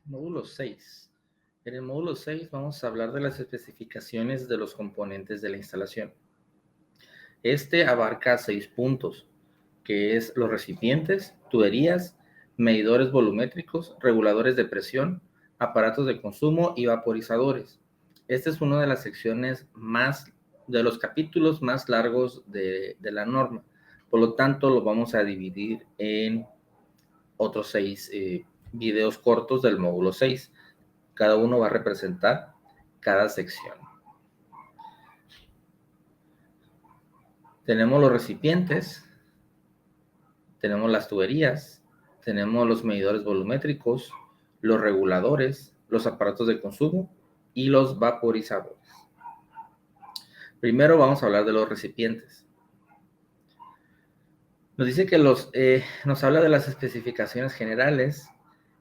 Módulo 6. En el módulo 6 vamos a hablar de las especificaciones de los componentes de la instalación. Este abarca 6 puntos, que es los recipientes, tuberías, medidores volumétricos, reguladores de presión, aparatos de consumo y vaporizadores. Esta es una de las secciones de los capítulos más largos de la norma. Por lo tanto, lo vamos a dividir en otros 6 videos cortos del módulo 6. Cada uno va a representar cada sección. Tenemos los recipientes, tenemos las tuberías, tenemos los medidores volumétricos, los reguladores, los aparatos de consumo y los vaporizadores. Primero vamos a hablar de los recipientes. Nos dice que nos habla de las especificaciones generales.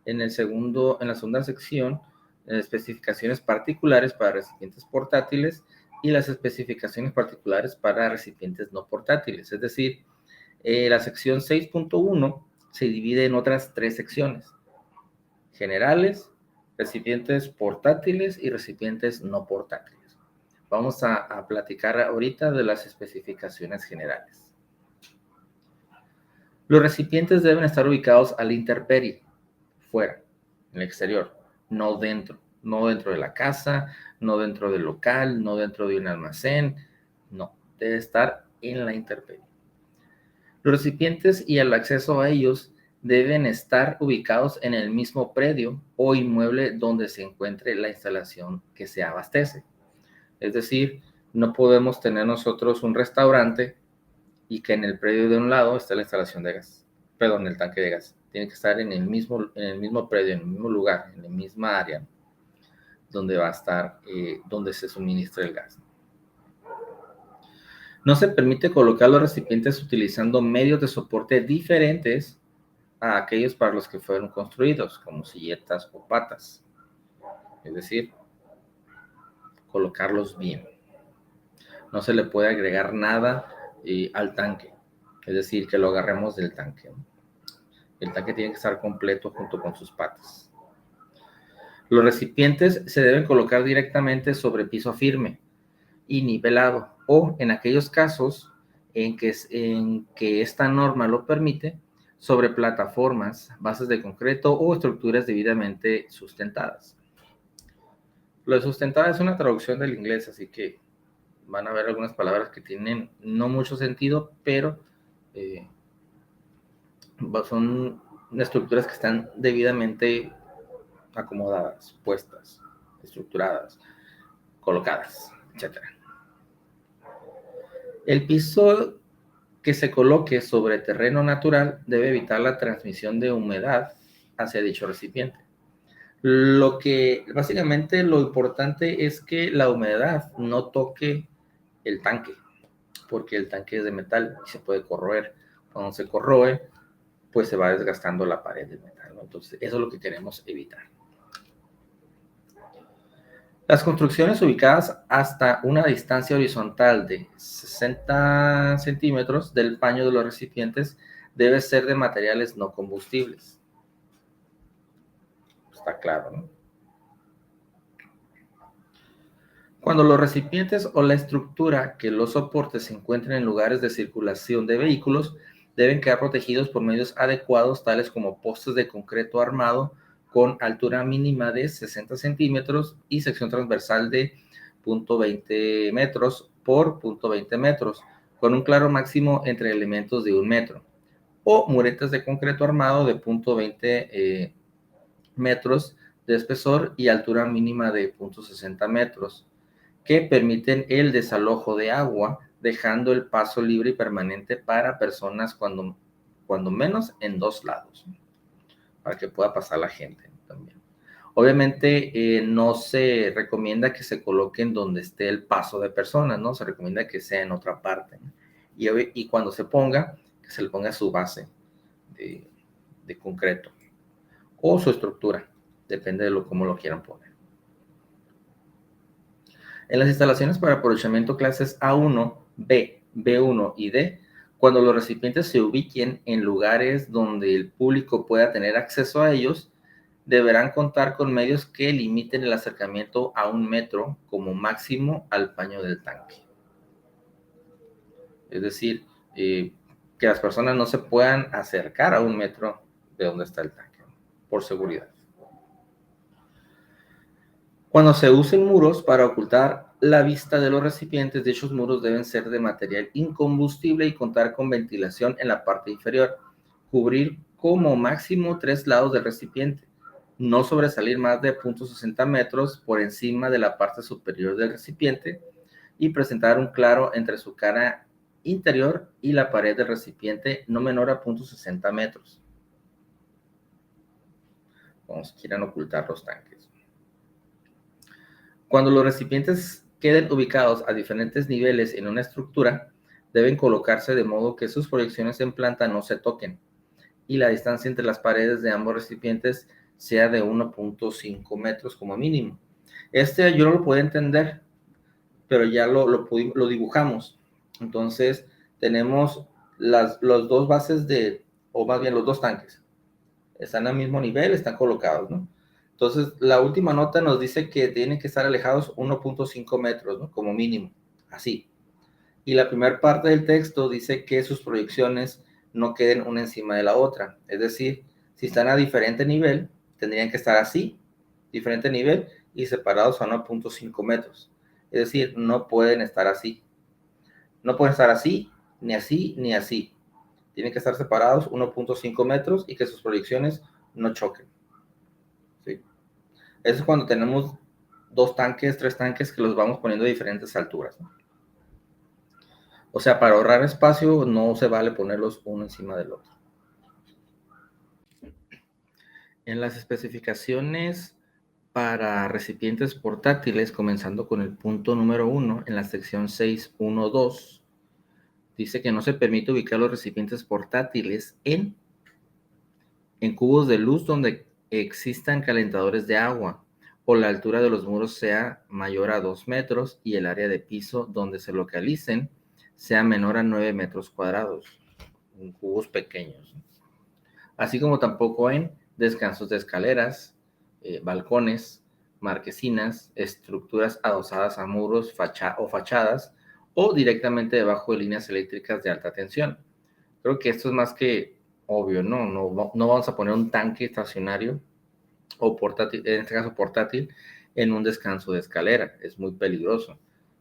En la segunda sección, especificaciones particulares para recipientes portátiles y las especificaciones particulares para recipientes no portátiles. Es decir, la sección 6.1 se divide en otras 3 secciones: generales, recipientes portátiles y recipientes no portátiles. Vamos a platicar ahorita de las especificaciones generales. Los recipientes deben estar ubicados a la intemperie, fuera, en el exterior, no dentro de la casa, no dentro del local, no dentro de un almacén, no, debe estar en la intemperie. Los recipientes y el acceso a ellos deben estar ubicados en el mismo predio o inmueble donde se encuentre la instalación que se abastece. Es decir, no podemos tener nosotros un restaurante y que en el predio de un lado esté la instalación de gas, perdón, el tanque de gas. Tiene que estar en el mismo predio, en el mismo lugar, en la misma área donde va a estar, donde se suministra el gas. No se permite colocar los recipientes utilizando medios de soporte diferentes a aquellos para los que fueron construidos, como silletas o patas. Es decir, colocarlos bien. No se le puede agregar nada al tanque, es decir, que lo agarremos del tanque. El tanque tiene que estar completo junto con sus patas. Los recipientes se deben colocar directamente sobre piso firme y nivelado, o en aquellos casos en que esta norma lo permite, sobre plataformas, bases de concreto o estructuras debidamente sustentadas. Lo de sustentada es una traducción del inglés, así que van a haber algunas palabras que tienen no mucho sentido, pero son estructuras que están debidamente acomodadas, puestas, estructuradas, colocadas, etc. El piso que se coloque sobre terreno natural debe evitar la transmisión de humedad hacia dicho recipiente. Básicamente lo importante es que la humedad no toque el tanque, porque el tanque es de metal y se puede corroer. Cuando se corroe, pues se va desgastando la pared del metal, ¿no? Entonces, eso es lo que queremos evitar. Las construcciones ubicadas hasta una distancia horizontal de 60 centímetros del paño de los recipientes debe ser de materiales no combustibles. Está claro, ¿no? Cuando los recipientes o la estructura que los soporte se encuentren en lugares de circulación de vehículos, deben quedar protegidos por medios adecuados, tales como postes de concreto armado con altura mínima de 60 centímetros y sección transversal de 0.20 metros por 0.20 metros, con un claro máximo entre elementos de 1 metro, o muretas de concreto armado de 0.20 metros de espesor y altura mínima de 0.60 metros, que permiten el desalojo de agua, dejando el paso libre y permanente para personas cuando menos en 2 lados, para que pueda pasar la gente también. Obviamente no se recomienda que se coloquen donde esté el paso de personas, ¿no? Se recomienda que sea en otra parte, ¿no? Y cuando se ponga, que se le ponga su base de concreto o su estructura, depende de cómo lo quieran poner. En las instalaciones para aprovechamiento clases A1, B, B1 y D, cuando los recipientes se ubiquen en lugares donde el público pueda tener acceso a ellos, deberán contar con medios que limiten el acercamiento a 1 metro como máximo al paño del tanque. Es decir, que las personas no se puedan acercar a 1 metro de donde está el tanque, por seguridad. Cuando se usen muros para ocultar la vista de los recipientes, dichos muros deben ser de material incombustible y contar con ventilación en la parte inferior. Cubrir como máximo 3 lados del recipiente. No sobresalir más de 0.60 metros por encima de la parte superior del recipiente y presentar un claro entre su cara interior y la pared del recipiente no menor a 0.60 metros. Como si quieran ocultar los tanques. Cuando los recipientes queden ubicados a diferentes niveles en una estructura, deben colocarse de modo que sus proyecciones en planta no se toquen y la distancia entre las paredes de ambos recipientes sea de 1.5 metros como mínimo. Yo no lo puedo entender, pero ya lo dibujamos. Entonces, tenemos los dos bases o más bien los dos tanques. Están al mismo nivel, están colocados, ¿no? Entonces, la última nota nos dice que tienen que estar alejados 1.5 metros, ¿no? Como mínimo, así. Y la primera parte del texto dice que sus proyecciones no queden una encima de la otra. Es decir, si están a diferente nivel, tendrían que estar así, diferente nivel, y separados a 1.5 metros. Es decir, no pueden estar así. No pueden estar así, ni así, ni así. Tienen que estar separados 1.5 metros y que sus proyecciones no choquen. ¿Sí? Eso es cuando tenemos 2 tanques, 3 tanques que los vamos poniendo a diferentes alturas, ¿no? O sea, para ahorrar espacio no se vale ponerlos uno encima del otro. En las especificaciones para recipientes portátiles, comenzando con el punto número 1, en la sección 6.1.2, dice que no se permite ubicar los recipientes portátiles en cubos de luz donde existan calentadores de agua o la altura de los muros sea mayor a 2 metros y el área de piso donde se localicen sea menor a 9 metros cuadrados, en cubos pequeños. Así como tampoco en descansos de escaleras, balcones, marquesinas, estructuras adosadas a muros o fachadas o directamente debajo de líneas eléctricas de alta tensión. Creo que esto es más que obvio, ¿no? No vamos a poner un tanque estacionario o portátil, en este caso portátil, en un descanso de escalera. Es muy peligroso.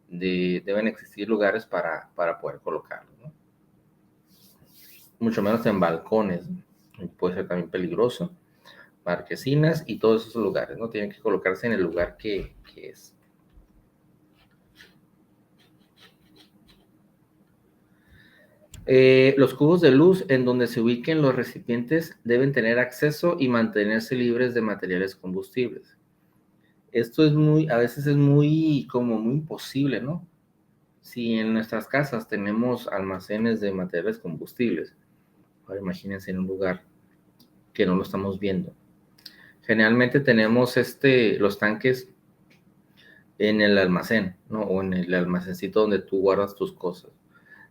Deben existir lugares para poder colocarlo, ¿no? Mucho menos en balcones, ¿no? Puede ser también peligroso. Marquesinas y todos esos lugares, ¿no? Tienen que colocarse en el lugar que es. Los cubos de luz en donde se ubiquen los recipientes deben tener acceso y mantenerse libres de materiales combustibles. Esto a veces es muy imposible, ¿no? Si en nuestras casas tenemos almacenes de materiales combustibles, ahora imagínense en un lugar que no lo estamos viendo. Generalmente tenemos los tanques en el almacén, ¿no? O en el almacencito donde tú guardas tus cosas.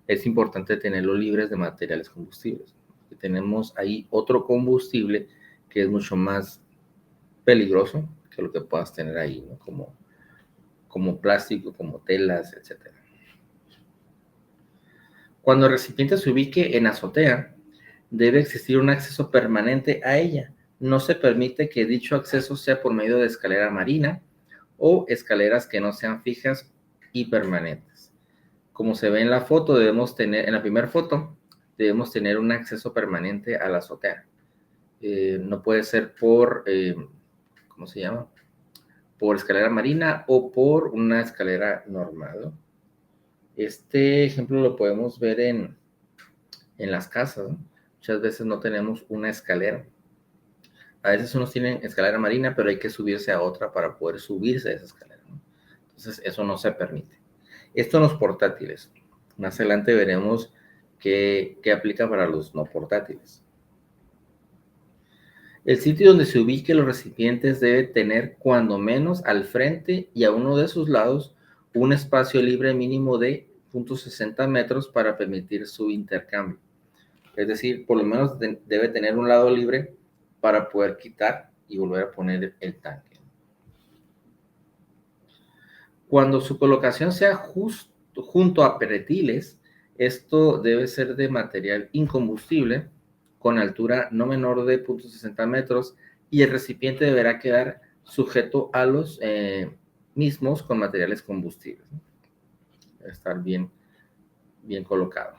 Es importante tenerlos libres de materiales combustibles. Tenemos ahí otro combustible que es mucho más peligroso que lo que puedas tener ahí, ¿no? Como plástico, como telas, etc. Cuando el recipiente se ubique en azotea, debe existir un acceso permanente a ella. No se permite que dicho acceso sea por medio de escalera marina o escaleras que no sean fijas y permanentes. Como se ve en la foto, en la primera foto, debemos tener un acceso permanente a la azotea. No puede ser ¿cómo se llama? Por escalera marina o por una escalera normal, ¿no? Este ejemplo lo podemos ver en las casas, ¿no? Muchas veces no tenemos una escalera. A veces unos tienen escalera marina, pero hay que subirse a otra para poder subirse a esa escalera, ¿no? Entonces, eso no se permite. Esto en los portátiles. Más adelante veremos qué aplica para los no portátiles. El sitio donde se ubiquen los recipientes debe tener cuando menos al frente y a uno de sus lados un espacio libre mínimo de 0.60 metros para permitir su intercambio. Es decir, por lo menos debe tener un lado libre para poder quitar y volver a poner el tanque. Cuando su colocación sea junto a pretiles, esto debe ser de material incombustible con altura no menor de 0.60 metros y el recipiente deberá quedar sujeto a los mismos con materiales combustibles. Debe estar bien colocado.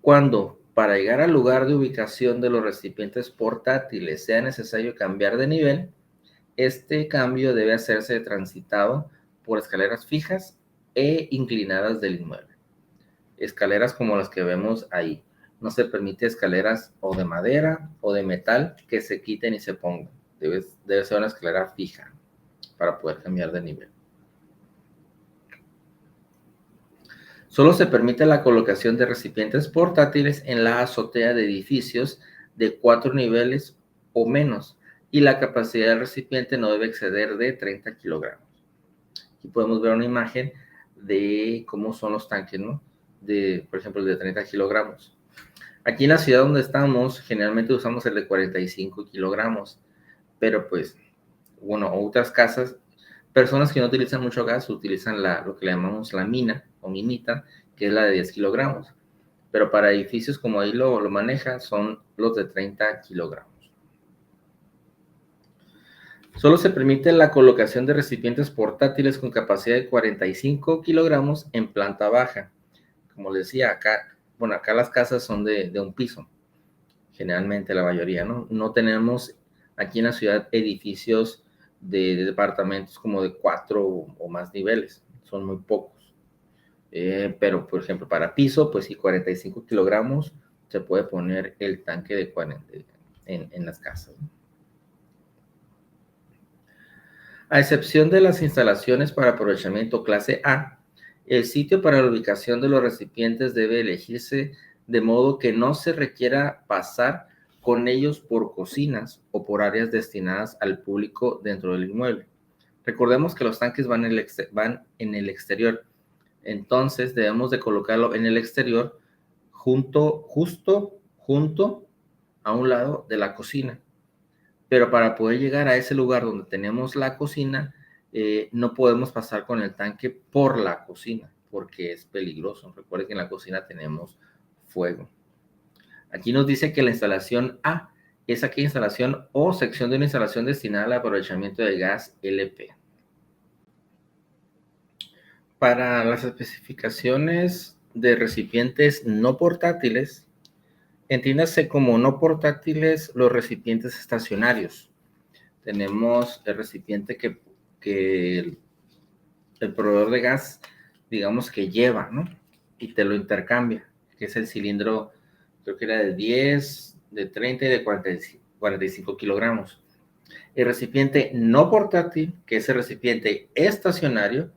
Cuando para llegar al lugar de ubicación de los recipientes portátiles sea necesario cambiar de nivel, este cambio debe hacerse transitado por escaleras fijas e inclinadas del inmueble. Escaleras como las que vemos ahí. No se permite escaleras o de madera o de metal que se quiten y se pongan. Debe ser una escalera fija para poder cambiar de nivel. Solo se permite la colocación de recipientes portátiles en la azotea de edificios de 4 niveles o menos y la capacidad del recipiente no debe exceder de 30 kilogramos. Aquí podemos ver una imagen de cómo son los tanques, ¿no? Por ejemplo, el de 30 kilogramos. Aquí en la ciudad donde estamos, generalmente usamos el de 45 kilogramos, pero pues, bueno, otras casas, personas que no utilizan mucho gas utilizan lo que le llamamos la mina o minita, que es la de 10 kilogramos. Pero para edificios como ahí lo manejan, son los de 30 kilogramos. Solo se permite la colocación de recipientes portátiles con capacidad de 45 kilogramos en planta baja. Como les decía, acá las casas son de un piso, generalmente la mayoría, ¿no? No tenemos aquí en la ciudad edificios de departamentos como de 4 o más niveles, son muy pocos. Pero, por ejemplo, para piso, pues sí, 45 kilogramos se puede poner el tanque de 40 en las casas, ¿no? A excepción de las instalaciones para aprovechamiento clase A, el sitio para la ubicación de los recipientes debe elegirse de modo que no se requiera pasar con ellos por cocinas o por áreas destinadas al público dentro del inmueble. Recordemos que los tanques van en el exterior, entonces debemos de colocarlo en el exterior justo a un lado de la cocina. Pero para poder llegar a ese lugar donde tenemos la cocina, no podemos pasar con el tanque por la cocina, porque es peligroso. Recuerden que en la cocina tenemos fuego. Aquí nos dice que la instalación A es aquella instalación o sección de una instalación destinada al aprovechamiento de gas LP. Para las especificaciones de recipientes no portátiles, entiéndase como no portátiles los recipientes estacionarios. Tenemos el recipiente que el proveedor de gas, digamos que lleva, ¿no? Y te lo intercambia, que es el cilindro, creo que era de 10, de 30 y de 45 kilogramos. El recipiente no portátil, que es el recipiente estacionario,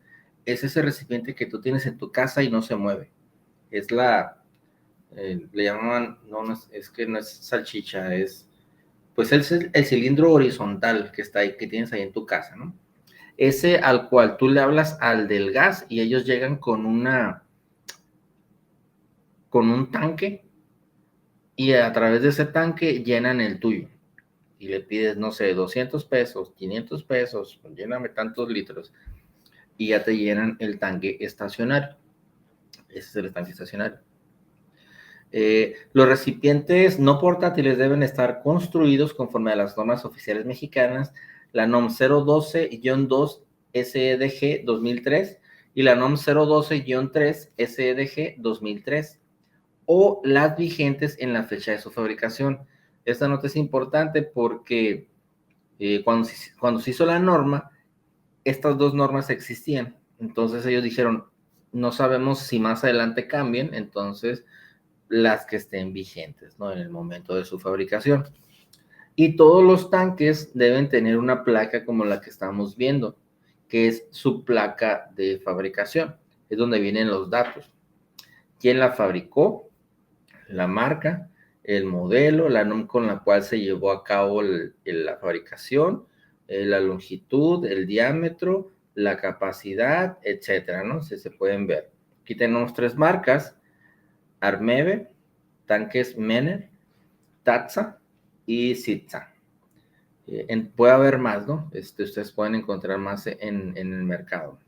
es ese recipiente que tú tienes en tu casa y no se mueve. Es le llamaban, es que no es salchicha, pues es el cilindro horizontal que está ahí, que tienes ahí en tu casa, ¿no? Ese al cual tú le hablas al del gas y ellos llegan con un tanque y a través de ese tanque llenan el tuyo. Y le pides, no sé, 200 pesos, 500 pesos, lléname tantos litros y ya te llenan el tanque estacionario. Ese es el tanque estacionario. Los recipientes no portátiles deben estar construidos conforme a las normas oficiales mexicanas, la NOM 012-2 SEDG 2003 y la NOM 012-3 SEDG 2003 o las vigentes en la fecha de su fabricación. Esta nota es importante porque cuando se hizo la norma, estas dos normas existían. Entonces ellos dijeron, no sabemos si más adelante cambien, entonces las que estén vigentes, ¿no? En el momento de su fabricación. Y todos los tanques deben tener una placa como la que estamos viendo, que es su placa de fabricación. Es donde vienen los datos. ¿Quién la fabricó? La marca, el modelo, la NOM con la cual se llevó a cabo la fabricación, la longitud, el diámetro, la capacidad, etcétera, ¿no? Se pueden ver. Aquí tenemos 3 marcas: Armeve, Tanques Mener, Tatsa y Sitza. Puede haber más, ¿no? Ustedes pueden encontrar más en el mercado.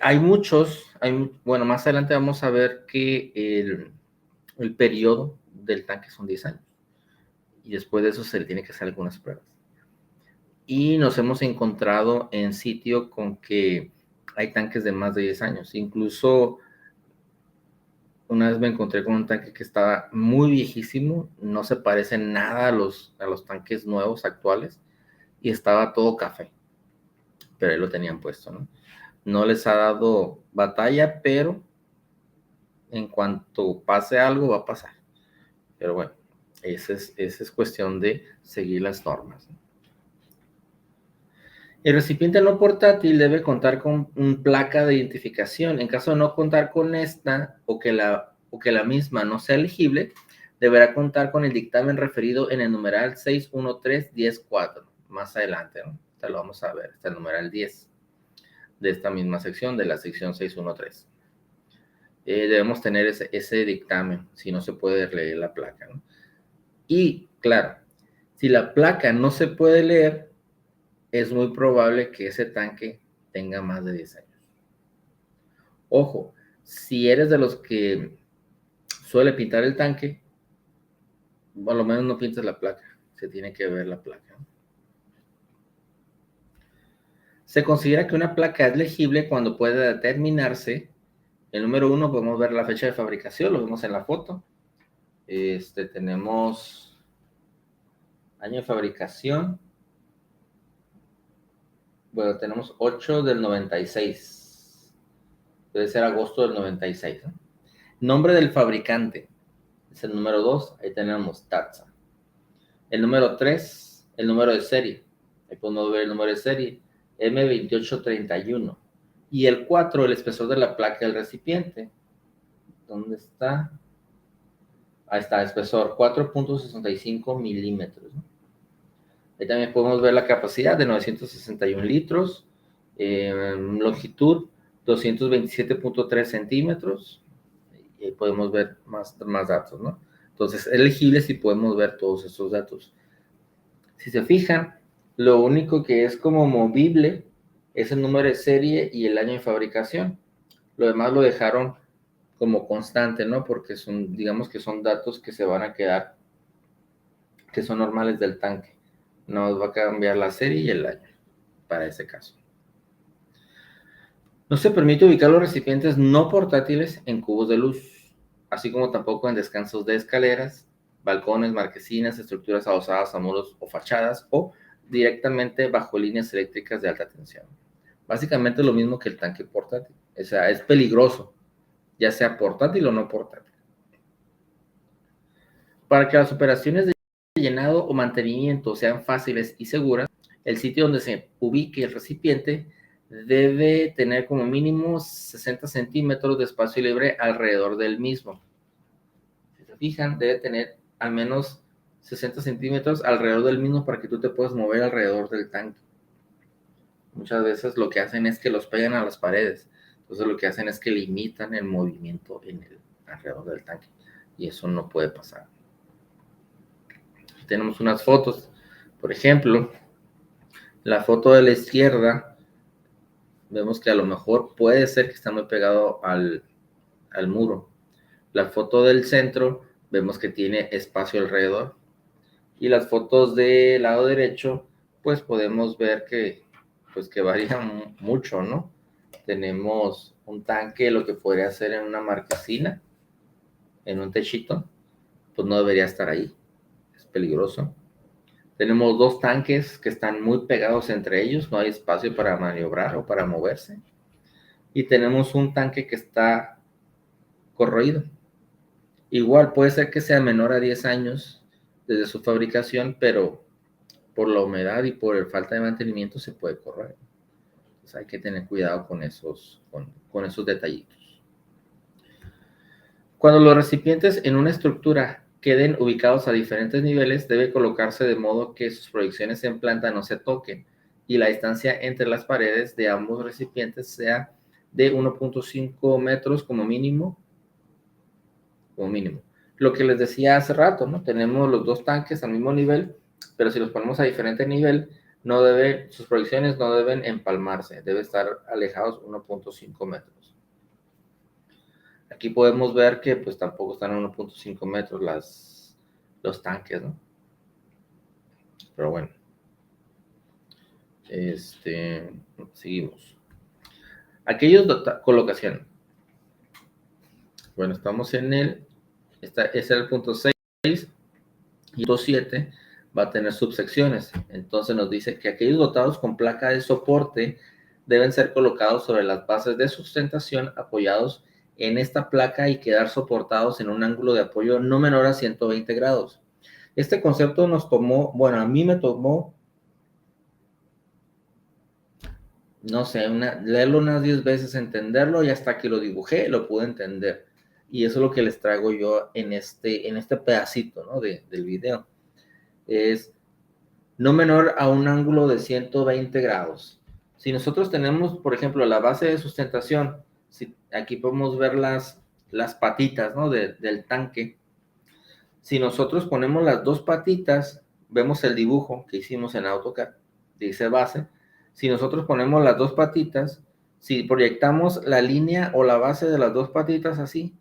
Hay muchos, bueno, más adelante vamos a ver que el periodo del tanque son 10 años. Y después de eso se le tiene que hacer algunas pruebas. Y nos hemos encontrado en sitio con que hay tanques de más de 10 años. Incluso una vez me encontré con un tanque que estaba muy viejísimo, no se parece nada a los tanques nuevos actuales y estaba todo café, pero ahí lo tenían puesto, ¿no? No les ha dado batalla, pero en cuanto pase algo va a pasar. Pero bueno, esa es cuestión de seguir las normas, ¿no? El recipiente no portátil debe contar con una placa de identificación. En caso de no contar con esta o que la misma no sea elegible, deberá contar con el dictamen referido en el numeral 613-10-4. Más adelante, ¿no? Lo vamos a ver, está el numeral 10 de esta misma sección, de la sección 613. Debemos tener ese dictamen, si no se puede leer la placa, ¿no? Y, claro, si la placa no se puede leer, es muy probable que ese tanque tenga más de 10 años. Ojo, si eres de los que suele pintar el tanque, a lo menos no pintes la placa, se tiene que ver la placa. Se considera que una placa es legible cuando puede determinarse. El número 1, podemos ver la fecha de fabricación, lo vemos en la foto. Tenemos año de fabricación. Bueno, tenemos 8 del 96. Debe ser agosto del 96, ¿no? Nombre del fabricante. Es el número 2. Ahí tenemos TATSA. El número 3, el número de serie. Ahí podemos ver el número de serie. M2831. Y el 4, el espesor de la placa del recipiente. ¿Dónde está? Ahí está, espesor 4.65 milímetros, ¿no? Ahí también podemos ver la capacidad de 961 litros, longitud 227.3 centímetros, y podemos ver más datos, ¿no? Entonces, elegible si podemos ver todos estos datos. Si se fijan, lo único que es como movible es el número de serie y el año de fabricación. Lo demás lo dejaron como constante, ¿no? Porque digamos que son datos que se van a quedar, que son normales del tanque. Nos va a cambiar la serie y el año para ese caso. No se permite ubicar los recipientes no portátiles en cubos de luz, así como tampoco en descansos de escaleras, balcones, marquesinas, estructuras adosadas a muros o fachadas, o directamente bajo líneas eléctricas de alta tensión. Básicamente lo mismo que el tanque portátil. O sea, es peligroso, ya sea portátil o no portátil. Para que las operaciones de llenado o mantenimiento sean fáciles y seguras, el sitio donde se ubique el recipiente debe tener como mínimo 60 centímetros de espacio libre alrededor del mismo. Si se fijan, debe tener al menos 60 centímetros alrededor del mismo para que tú te puedas mover alrededor del tanque. Muchas veces lo que hacen es que los pegan a las paredes. Entonces lo que hacen es que limitan el movimiento alrededor del tanque. Y eso no puede pasar. Aquí tenemos unas fotos. Por ejemplo, la foto de la izquierda, vemos que a lo mejor puede ser que está muy pegado al muro. La foto del centro, vemos que tiene espacio alrededor. Y las fotos del lado derecho, pues podemos ver que varían mucho, ¿no? Tenemos un tanque, lo que podría ser en una marquesina, en un techito, pues no debería estar ahí, es peligroso. Tenemos dos tanques que están muy pegados entre ellos, no hay espacio para maniobrar o para moverse. Y tenemos un tanque que está corroído. Igual puede ser que sea menor a 10 años desde su fabricación, pero por la humedad y por la falta de mantenimiento se puede corroer. Entonces hay que tener cuidado con esos detallitos. Cuando los recipientes en una estructura queden ubicados a diferentes niveles, debe colocarse de modo que sus proyecciones en planta no se toquen y la distancia entre las paredes de ambos recipientes sea de 1.5 metros como mínimo. Lo que les decía hace rato, ¿no? Tenemos los dos tanques al mismo nivel, pero si los ponemos a diferente nivel, sus proyecciones no deben empalmarse, debe estar alejados 1.5 metros. Aquí podemos ver que pues tampoco están a 1.5 metros los tanques, ¿no? Pero bueno. Seguimos. Colocación. Bueno, estamos en ese es el punto 6 y punto 7 va a tener subsecciones. Entonces nos dice que aquellos dotados con placa de soporte deben ser colocados sobre las bases de sustentación apoyados en esta placa y quedar soportados en un ángulo de apoyo no menor a 120 grados. Este concepto nos tomó, bueno, a mí me tomó, no sé, leerlo unas 10 veces, entenderlo, y hasta que lo dibujé lo pude entender. Y eso es lo que les traigo yo en este pedacito, ¿no? del video. Es no menor a un ángulo de 120 grados. Si nosotros tenemos, por ejemplo, la base de sustentación, aquí podemos ver las patitas, ¿no? del tanque. Si nosotros ponemos las dos patitas, vemos el dibujo que hicimos en AutoCAD, dice base. Si nosotros ponemos las dos patitas, si proyectamos la línea o la base de las dos patitas así,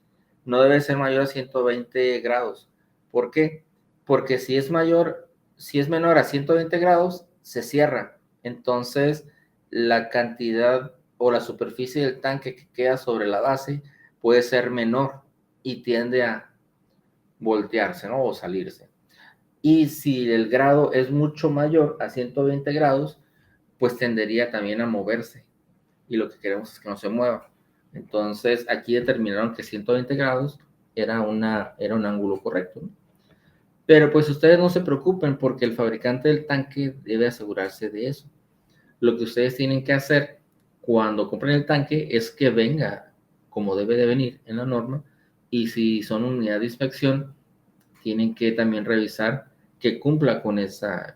no debe ser mayor a 120 grados. ¿Por qué? Porque si es menor a 120 grados, se cierra. Entonces, la cantidad o la superficie del tanque que queda sobre la base puede ser menor y tiende a voltearse, ¿no? O salirse. Y si el grado es mucho mayor a 120 grados, pues tendería también a moverse. Y lo que queremos es que no se mueva. Entonces, aquí determinaron que 120 grados era un ángulo correcto, ¿no? Pero pues ustedes no se preocupen porque el fabricante del tanque debe asegurarse de eso. Lo que ustedes tienen que hacer cuando compren el tanque es que venga como debe de venir en la norma, y si son unidad de inspección, tienen que también revisar que cumpla con ese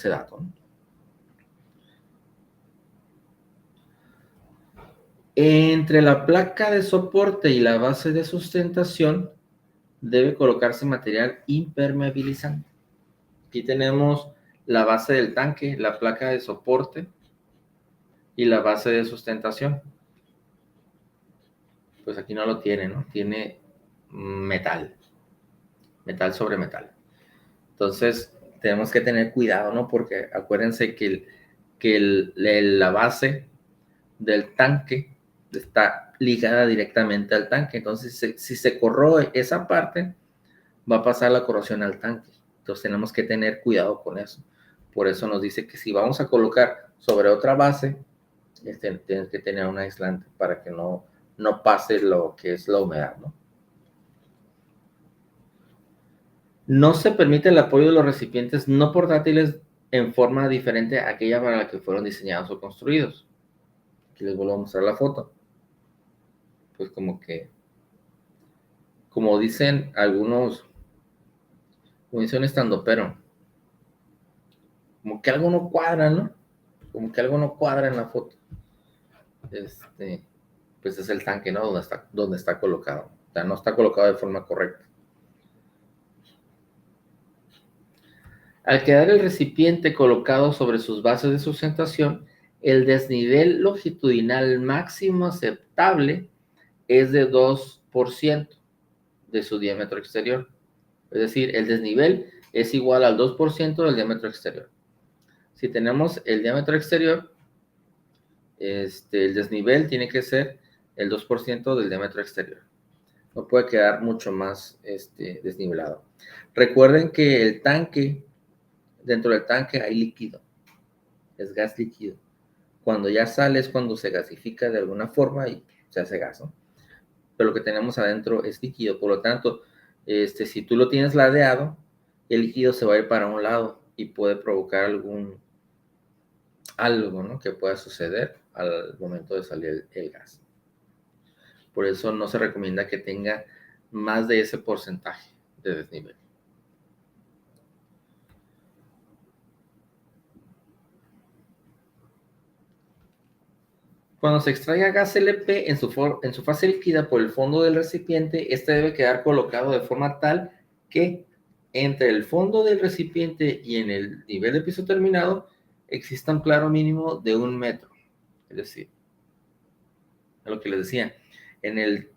dato, ¿no? Entre la placa de soporte y la base de sustentación debe colocarse material impermeabilizante. Aquí tenemos la base del tanque, la placa de soporte y la base de sustentación. Pues aquí no lo tiene, ¿no? Tiene metal sobre metal. Entonces, tenemos que tener cuidado, ¿no? Porque acuérdense que la base del tanque está ligada directamente al tanque. Entonces, si se corroe esa parte, va a pasar la corrosión al tanque. Entonces, tenemos que tener cuidado con eso. Por eso nos dice que si vamos a colocar sobre otra base, tienes que tener un aislante para que no pase lo que es la humedad, ¿no? No se permite el apoyo de los recipientes no portátiles en forma diferente a aquella para la que fueron diseñados o construidos. Aquí les vuelvo a mostrar la foto. Pues como dicen algunos, como dice un estandopero, como que algo no cuadra, ¿no? Como que algo no cuadra en la foto. Pues es el tanque, ¿no? Donde está colocado. O sea, no está colocado de forma correcta. Al quedar el recipiente colocado sobre sus bases de sustentación, el desnivel longitudinal máximo aceptable es de 2% de su diámetro exterior. Es decir, el desnivel es igual al 2% del diámetro exterior. Si tenemos el diámetro exterior, el desnivel tiene que ser el 2% del diámetro exterior. No puede quedar mucho más desnivelado. Recuerden que el tanque, dentro del tanque hay líquido, es gas líquido. Cuando ya sale es cuando se gasifica de alguna forma y se hace gas, ¿no? Pero lo que tenemos adentro es líquido, por lo tanto, si tú lo tienes ladeado, el líquido se va a ir para un lado y puede provocar algo, ¿no? Que pueda suceder al momento de salir el gas. Por eso no se recomienda que tenga más de ese porcentaje de desnivel. Cuando se extraiga gas LP en su fase líquida por el fondo del recipiente, este debe quedar colocado de forma tal que entre el fondo del recipiente y en el nivel de piso terminado exista un claro mínimo de 1 metro. Es decir, es lo que les decía, en el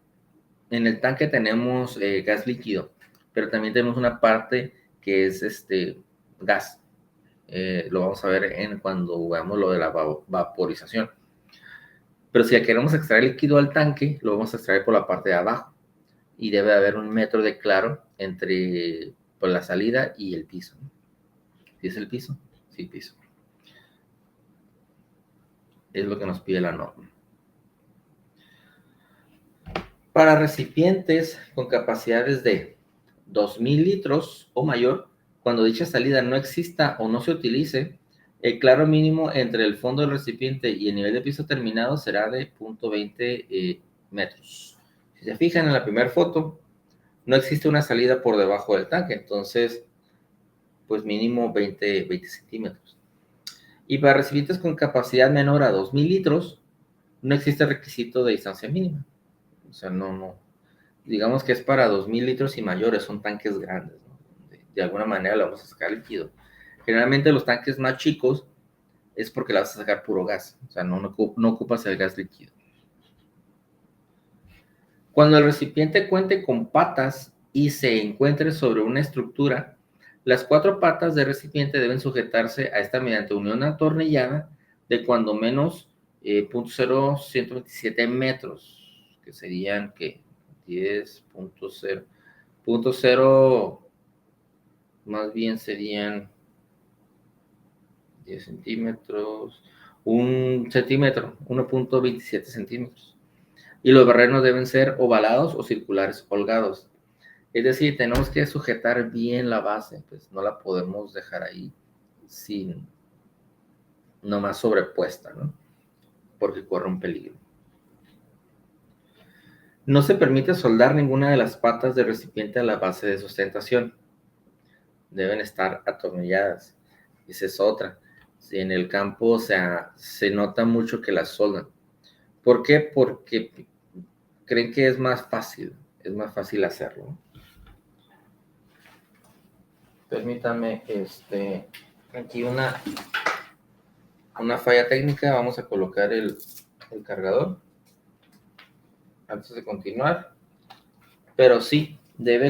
tanque tenemos gas líquido, pero también tenemos una parte que es gas. Lo vamos a ver cuando veamos lo de la vaporización. Pero si queremos extraer líquido al tanque, lo vamos a extraer por la parte de abajo. Y debe haber 1 metro de claro entre la salida y el piso. ¿Sí es el piso? Sí, piso. Es lo que nos pide la norma. Para recipientes con capacidades de 2.000 litros o mayor, cuando dicha salida no exista o no se utilice, el claro mínimo entre el fondo del recipiente y el nivel de piso terminado será de 0.20 metros. Si se fijan en la primera foto, no existe una salida por debajo del tanque, entonces, pues mínimo 20 centímetros. Y para recipientes con capacidad menor a 2.000 litros, no existe requisito de distancia mínima. O sea, no. Digamos que es para 2.000 litros y mayores, son tanques grandes, ¿no? De alguna manera le vamos a sacar líquido. Generalmente los tanques más chicos es porque le vas a sacar puro gas, o sea, no ocupas el gas líquido. Cuando el recipiente cuente con patas y se encuentre sobre una estructura, las 4 patas del recipiente deben sujetarse a esta mediante unión atornillada de cuando menos 0.0127 metros, que serían que 10.0, más bien serían 10 centímetros, 1 centímetro, 1.27 centímetros. Y los barrenos deben ser ovalados o circulares holgados. Es decir, tenemos que sujetar bien la base, pues no la podemos dejar ahí sin nomás sobrepuesta, ¿no? Porque corre un peligro. No se permite soldar ninguna de las patas del recipiente a la base de sustentación. Deben estar atornilladas. Esa es otra. Si en el campo, o sea, se nota mucho que las soldan. ¿Por qué? Porque creen que es más fácil hacerlo. Permítame, aquí una falla técnica. Vamos a colocar el cargador antes de continuar. Pero sí, debe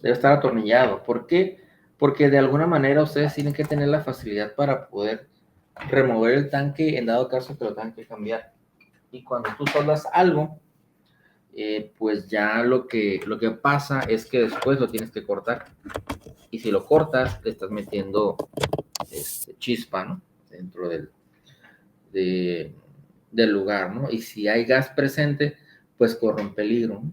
estar atornillado. ¿Por qué? Porque de alguna manera ustedes tienen que tener la facilidad para poder remover el tanque en dado caso que lo tengan que cambiar. Y cuando tú soldas algo, pues ya lo que pasa es que después lo tienes que cortar. Y si lo cortas, le estás metiendo chispa, ¿no? Dentro del lugar, ¿no? Y si hay gas presente, pues corre un peligro, ¿no?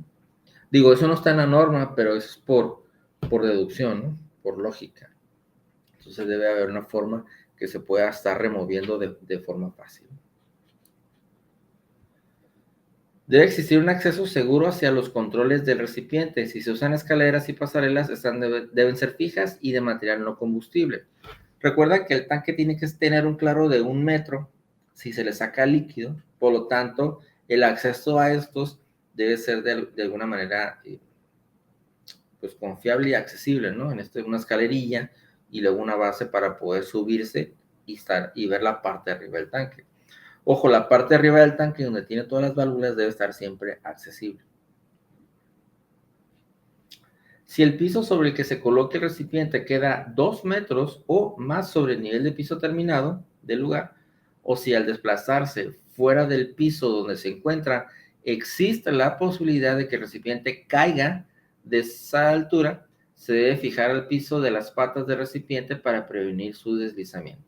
Digo, eso no está en la norma, pero es por deducción, ¿no? Por lógica. Entonces debe haber una forma que se pueda estar removiendo de forma fácil. Debe existir un acceso seguro hacia los controles del recipiente. Si se usan escaleras y pasarelas, deben ser fijas y de material no combustible. Recuerda que el tanque tiene que tener un claro de 1 metro si se le saca líquido. Por lo tanto, el acceso a estos debe ser de alguna manera pues confiable y accesible, ¿no? Una escalerilla y luego una base para poder subirse y ver la parte de arriba del tanque. Ojo, la parte de arriba del tanque donde tiene todas las válvulas debe estar siempre accesible. Si el piso sobre el que se coloque el recipiente queda 2 metros o más sobre el nivel de piso terminado del lugar, o si al desplazarse fuera del piso donde se encuentra, existe la posibilidad de que el recipiente caiga de esa altura, se debe fijar al piso de las patas del recipiente para prevenir su deslizamiento.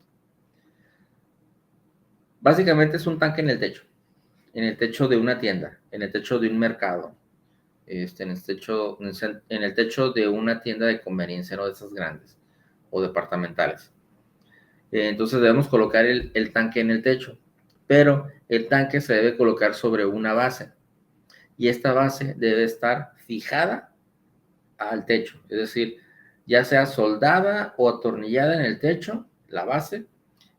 Básicamente es un tanque en el techo de una tienda, en el techo de un mercado, en el techo de una tienda de conveniencia, no de esas grandes o departamentales. Entonces debemos colocar el tanque en el techo, pero el tanque se debe colocar sobre una base y esta base debe estar fijada al techo, es decir, ya sea soldada o atornillada en el techo, la base,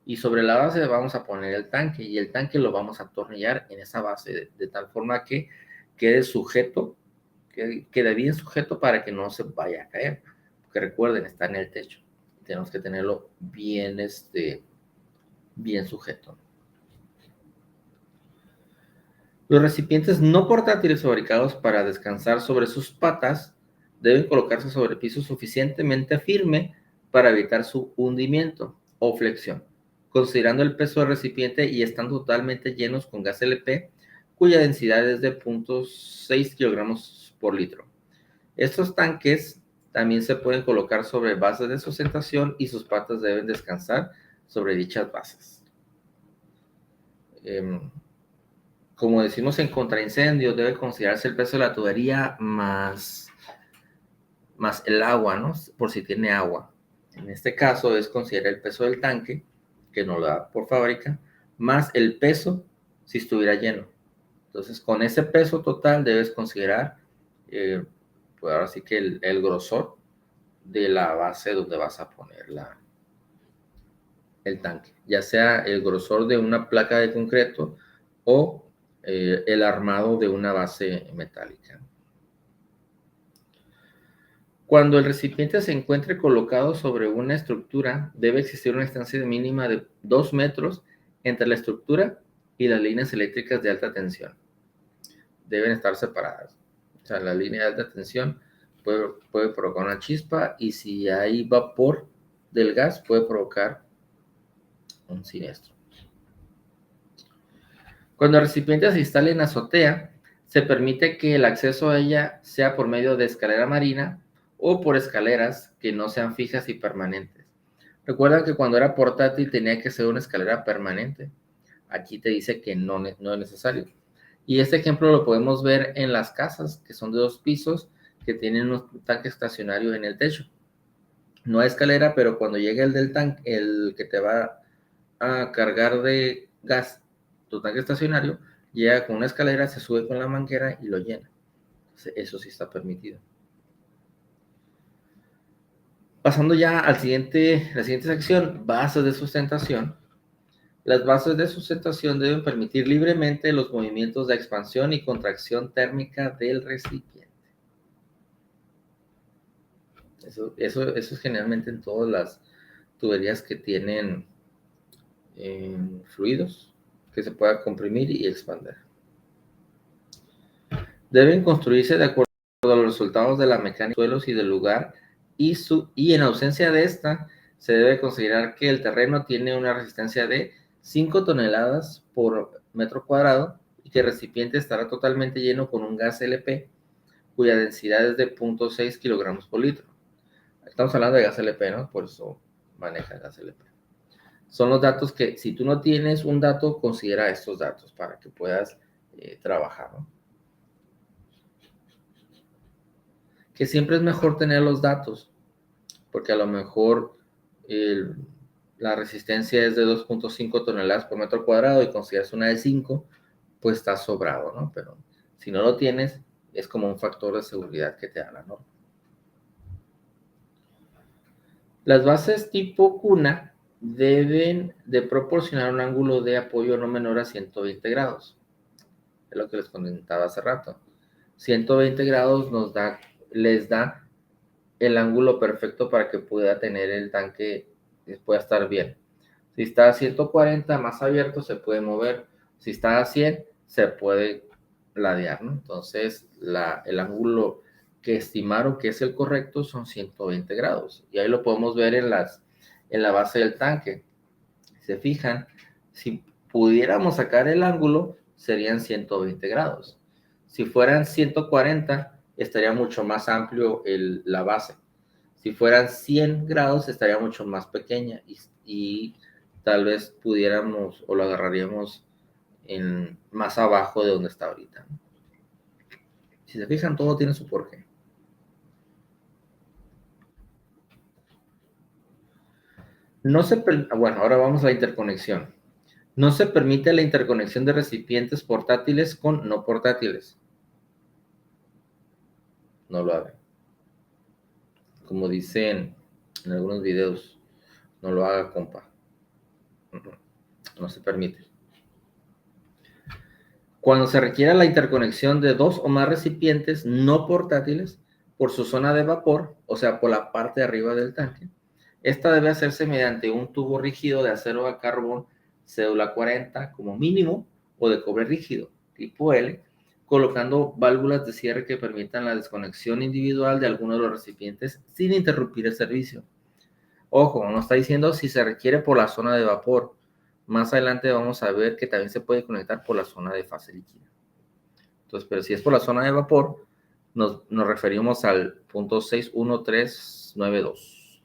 y sobre la base vamos a poner el tanque y el tanque lo vamos a atornillar en esa base de tal forma que quede sujeto quede bien sujeto para que no se vaya a caer. Porque recuerden, está en el techo. Tenemos que tenerlo bien, bien sujeto. Los recipientes no portátiles fabricados para descansar sobre sus patas deben colocarse sobre el piso suficientemente firme para evitar su hundimiento o flexión, considerando el peso del recipiente y están totalmente llenos con gas LP, cuya densidad es de 0.6 kilogramos por litro. Estos tanques también se pueden colocar sobre bases de sustentación y sus patas deben descansar sobre dichas bases. Como decimos en contraincendios, debe considerarse el peso de la tubería más el agua, ¿no? Por si tiene agua. En este caso es considerar el peso del tanque, que nos lo da por fábrica, más el peso si estuviera lleno. Entonces, con ese peso total debes considerar, pues ahora sí que el grosor de la base donde vas a poner el tanque, ya sea el grosor de una placa de concreto o el armado de una base metálica. Cuando el recipiente se encuentre colocado sobre una estructura, debe existir una distancia mínima de 2 metros entre la estructura y las líneas eléctricas de alta tensión. Deben estar separadas. O sea, la línea de alta tensión puede provocar una chispa y si hay vapor del gas puede provocar un siniestro. Cuando el recipiente se instale en azotea, se permite que el acceso a ella sea por medio de escalera marina o por escaleras que no sean fijas y permanentes. Recuerda que cuando era portátil tenía que ser una escalera permanente. Aquí te dice que no es necesario. Y este ejemplo lo podemos ver en las casas, que son de 2 pisos, que tienen un tanque estacionario en el techo. No hay escalera, pero cuando llega el del tanque, el que te va a cargar de gas tu tanque estacionario, llega con una escalera, se sube con la manguera y lo llena. Eso sí está permitido. Pasando ya la siguiente sección, bases de sustentación. Las bases de sustentación deben permitir libremente los movimientos de expansión y contracción térmica del recipiente. Eso es generalmente en todas las tuberías que tienen fluidos que se pueda comprimir y expandir. Deben construirse de acuerdo a los resultados de la mecánica de suelos y del lugar y en ausencia de esta, se debe considerar que el terreno tiene una resistencia de 5 toneladas por metro cuadrado y que el recipiente estará totalmente lleno con un gas LP cuya densidad es de 0.6 kilogramos por litro. Estamos hablando de gas LP, ¿no? Por eso maneja gas LP. Son los datos que, si tú no tienes un dato, considera estos datos para que puedas trabajar, ¿no? Que siempre es mejor tener los datos, porque a lo mejor la resistencia es de 2.5 toneladas por metro cuadrado y consideras una de 5, pues está sobrado, ¿no? Pero si no lo tienes, es como un factor de seguridad que te da la norma. Las bases tipo cuna deben de proporcionar un ángulo de apoyo no menor a 120 grados. Es lo que les comentaba hace rato. 120 grados les da el ángulo perfecto para que pueda tener el tanque, pueda estar bien. Si está a 140 más abierto se puede mover, si está a 100 se puede ladear, ¿no? Entonces el ángulo que estimaron que es el correcto son 120 grados y ahí lo podemos ver en la base del tanque. Si se fijan, si pudiéramos sacar el ángulo serían 120 grados. Si fueran 140 estaría mucho más amplio la base. Si fueran 100 grados estaría mucho más pequeña y tal vez pudiéramos o lo agarraríamos más abajo de donde está ahorita. Si se fijan, todo tiene su porqué. Bueno, ahora vamos a la interconexión. No se permite la interconexión de recipientes portátiles con no portátiles. No lo hagan. Como dicen en algunos videos, no lo haga, compa. No se permite. Cuando se requiera la interconexión de dos o más recipientes no portátiles por su zona de vapor, o sea, por la parte de arriba del tanque, esta debe hacerse mediante un tubo rígido de acero a carbón cédula 40 como mínimo o de cobre rígido tipo L, colocando válvulas de cierre que permitan la desconexión individual de alguno de los recipientes sin interrumpir el servicio. Ojo, no está diciendo si se requiere por la zona de vapor. Más adelante vamos a ver que también se puede conectar por la zona de fase líquida. Entonces, pero si es por la zona de vapor, nos referimos al punto 61392.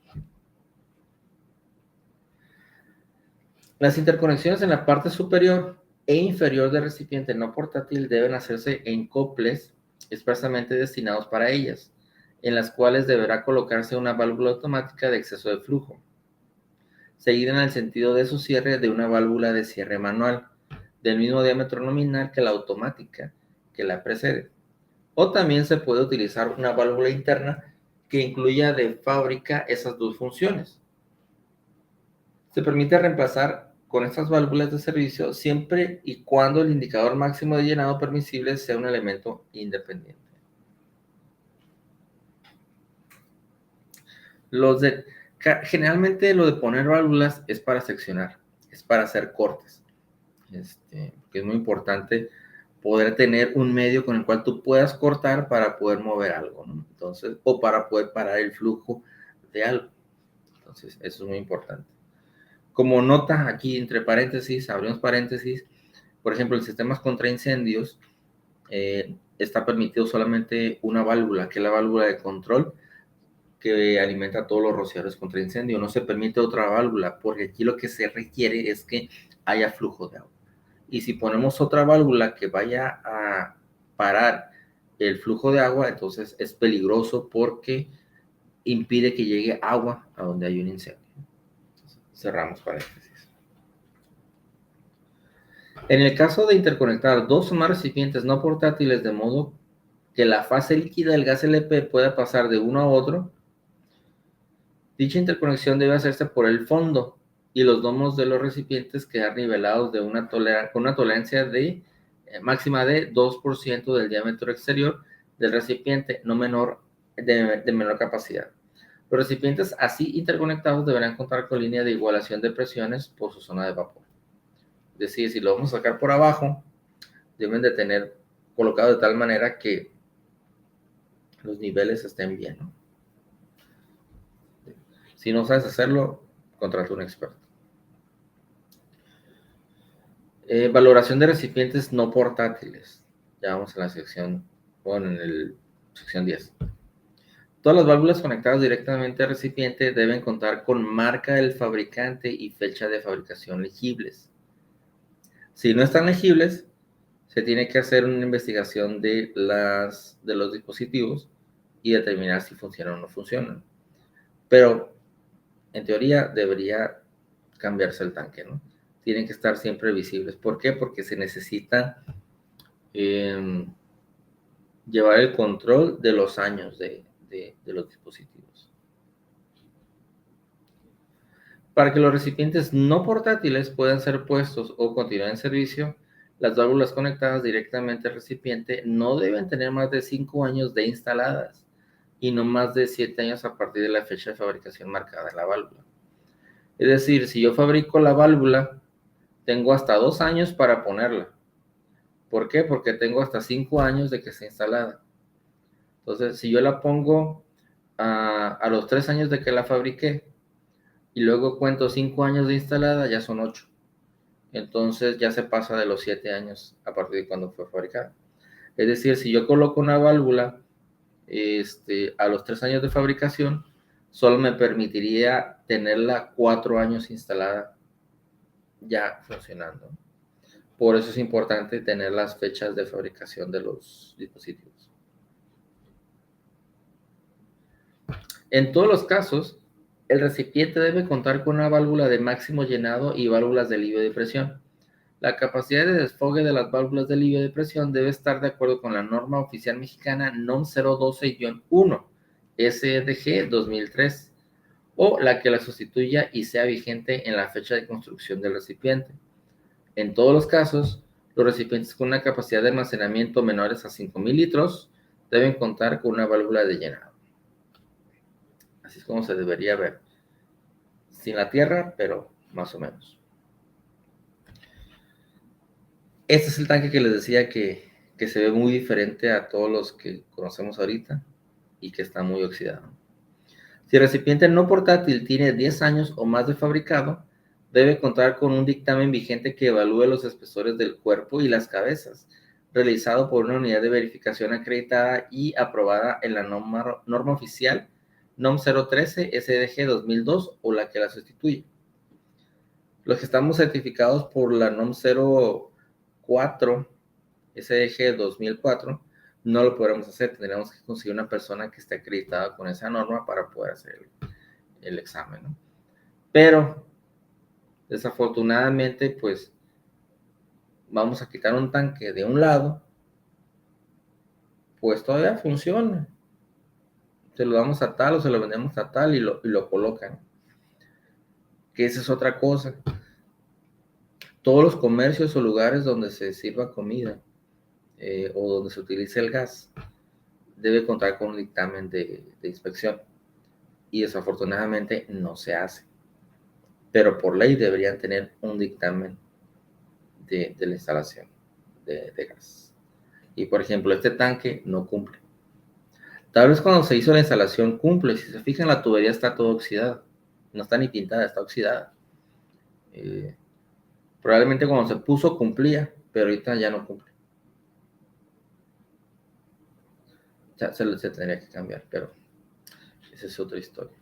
Las interconexiones en la parte superior e inferior del recipiente no portátil deben hacerse en coples expresamente destinados para ellas, en las cuales deberá colocarse una válvula automática de exceso de flujo, seguida en el sentido de su cierre de una válvula de cierre manual, del mismo diámetro nominal que la automática que la precede. O también se puede utilizar una válvula interna que incluya de fábrica esas dos funciones. Se permite reemplazar con estas válvulas de servicio siempre y cuando el indicador máximo de llenado permisible sea un elemento independiente. Generalmente lo de poner válvulas es para seccionar, es para hacer cortes. Que es muy importante poder tener un medio con el cual tú puedas cortar para poder mover algo, ¿no? Entonces, o para poder parar el flujo de algo. Entonces, eso es muy importante. Como nota aquí entre paréntesis, abrimos paréntesis, por ejemplo, en sistemas contra incendios está permitido solamente una válvula, que es la válvula de control que alimenta todos los rociadores contra incendio. No se permite otra válvula, porque aquí lo que se requiere es que haya flujo de agua. Y si ponemos otra válvula que vaya a parar el flujo de agua, entonces es peligroso porque impide que llegue agua a donde hay un incendio. Entonces, cerramos paréntesis. En el caso de interconectar dos o más recipientes no portátiles de modo que la fase líquida del gas LP pueda pasar de uno a otro, dicha interconexión debe hacerse por el fondo y los domos de los recipientes quedar nivelados de con una tolerancia de máxima de 2% del diámetro exterior del recipiente, no menor de menor capacidad. Los recipientes así interconectados deberán contar con línea de igualación de presiones por su zona de vapor. Es decir, si lo vamos a sacar por abajo, deben de tener colocado de tal manera que los niveles estén bien, ¿no? Si no sabes hacerlo, contrata un experto. Valoración de recipientes no portátiles. Ya vamos a la sección, bueno, en el sección 10. Todas las válvulas conectadas directamente al recipiente deben contar con marca del fabricante y fecha de fabricación legibles. Si no están legibles, se tiene que hacer una investigación de los dispositivos y determinar si funcionan o no funcionan. Pero, en teoría, debería cambiarse el tanque, ¿no? Tienen que estar siempre visibles. ¿Por qué? Porque se necesita llevar el control de los años de los dispositivos. Para que los recipientes no portátiles puedan ser puestos o continuar en servicio, las válvulas conectadas directamente al recipiente no deben tener más de 5 años de instaladas y no más de 7 años a partir de la fecha de fabricación marcada en la válvula. Es decir, si yo fabrico la válvula, tengo hasta 2 años para ponerla. ¿Por qué? Porque tengo hasta 5 años de que esté instalada. Entonces, si yo la pongo a los 3 años de que la fabriqué y luego cuento 5 años de instalada, ya son 8. Entonces ya se pasa de los 7 años a partir de cuando fue fabricada. Es decir, si yo coloco una válvula a los 3 años de fabricación, solo me permitiría tenerla 4 años instalada ya funcionando. Por eso es importante tener las fechas de fabricación de los dispositivos. En todos los casos, el recipiente debe contar con una válvula de máximo llenado y válvulas de alivio de presión. La capacidad de desfogue de las válvulas de alivio de presión debe estar de acuerdo con la norma oficial mexicana NOM 012-1, SDG 2003, o la que la sustituya y sea vigente en la fecha de construcción del recipiente. En todos los casos, Los recipientes con una capacidad de almacenamiento menores a 5,000 litros deben contar con una válvula de llenado. Así es como se debería ver. Sin la tierra, pero más o menos. Este es el tanque que les decía que se ve muy diferente a todos los que conocemos ahorita y que está muy oxidado. Si el recipiente no portátil tiene 10 años o más de fabricado, debe contar con un dictamen vigente que evalúe los espesores del cuerpo y las cabezas, realizado por una unidad de verificación acreditada y aprobada en la norma oficial NOM 013 SDG 2002 o la que la sustituye. Los que estamos certificados por la NOM 04 SDG 2004 no lo podremos hacer, tendríamos que conseguir una persona que esté acreditada con esa norma para poder hacer el examen, ¿no? Pero desafortunadamente, pues vamos a quitar un tanque de un lado, pues todavía funciona. Se lo damos a tal o se lo vendemos a tal y lo colocan. Que esa es otra cosa. Todos los comercios o lugares donde se sirva comida o donde se utilice el gas debe contar con un dictamen de inspección. Y desafortunadamente no se hace. Pero por ley deberían tener un dictamen de la instalación de gas. Y por ejemplo, este tanque no cumple. Tal vez cuando se hizo la instalación cumple. Si se fijan, la tubería está toda oxidada. No está ni pintada, está oxidada. Probablemente cuando se puso cumplía, pero ahorita ya no cumple. Ya se tendría que cambiar, pero esa es otra historia.